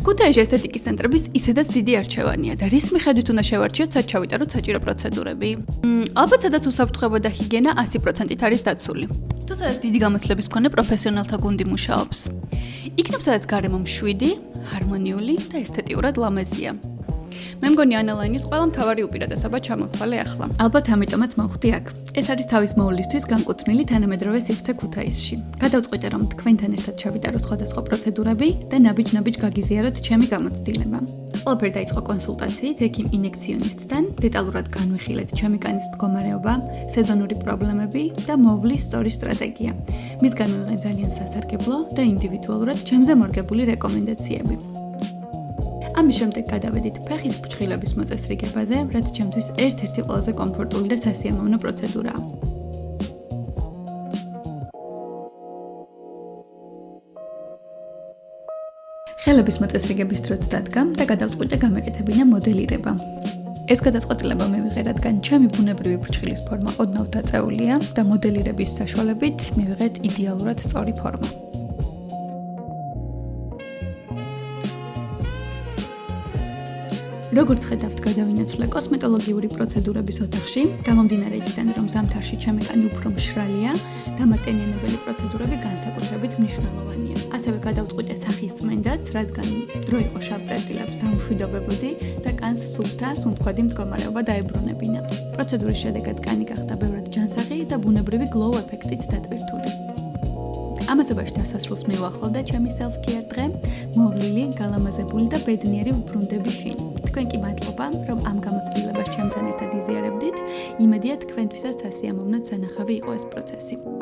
ქუთაისში ესთეტიკის ცენტრების ისედაც დიდი არჩევანია და რის მიხედვით უნდა შევარჩიოთ, სად ჩავიტაროთ საჭირო პროცედურები. ალბათ სადაც უსაფრთხოება და ჰიგიენა 100%-ით არის დაცული. თუ სადაც დიდი გამოცდილების მქონე პროფესიონალთა გუნდი მუშაობს. იქნებ სადაც გარემო მშვიდი, ჰარმონიული და ესთეტიურად ლამაზია. მე მგონი ანალაინის ყველა მთავარი უპირატესობა ჩამოთვალე ახლა. ალბათ ამიტომაც მოვხდი აქ. ეს არის თავის მოვლისთვის განკუთვნილი თანამედროვე სივრცე ქუთაისში. გადავწყვიტე რომ თქვენთან ერთად ჩავიტაროთ სხვადასხვა პროცედურები და ნაბიჯ-ნაბიჯ გაგიზიაროთ ჩემი გამოცდილება. ყველაფერი დაიწყო კონსულტაციით ექიმ ინექციონისტთან, დეტალურად განვიხილეთ ჩემი კანის მდგომარეობა, სეზონური პრობლემები და მოვლის სწორი სტრატეგია. მისგან მივიღე ძალიან სასარგებლო და ინდივიდუალურად ჩემზე მორგებული რეკომენდაციები. ამის შემდეგ გადავედით ფეხის ფრჩხილების მოწესრიგებაზე, რაც ჩემთვის ერთ-ერთი ყველაზე კომფორტული და სასიამოვნო პროცედურაა. ხელების მოწესრიგების დროც დადგა და გადავწყვიტე გამეკეთებინა მოდელირება. ეს გადაწყვეტილება მივიღე, რადგან ჩემი ბუნებრივი ფრჩხილის ფორმა ოდნავ დაწეულია და მოდელირების საშუალებით მივიღეთ იდეალურად სწორი ფორმა. როგორც ხედავთ, გადავინაცვლე კოსმეტოლოგიური პროცედურების ოთახში, გამომდინარე იქიდან, რომ ზამთარში ჩემი კანი უფრო მშრალია, დამატენიანებელი პროცედურები განსაკუთრებით მნიშვნელოვანია. ასევე გადავწყვიტე სახის წმენდაც, რადგან დრო იყო შავ წერტილებს დამშვიდობებოდი და კანს სუფთა, სუნთქვადი მდგომარეობა დაებრუნებინა. პროცედურის შედეგად კანი გახდა ბევრად ჯანსაღი და ბუნებრივი გლოუ ეფექტით დატვირთული. ამასობაში დასასრულს მივახლოვდა ჩემი self-care დღე, მოვლილი, გალამაზებული და ბედნიერი უბრუნდების შინ. თქვენ კი მადლობა, რომ ამ გამოცდილებას ჩემთან ერთად იზიარებდით. იმედია თქვენთვისაც სასიამოვნო სანახავი იყო ეს პროცესი.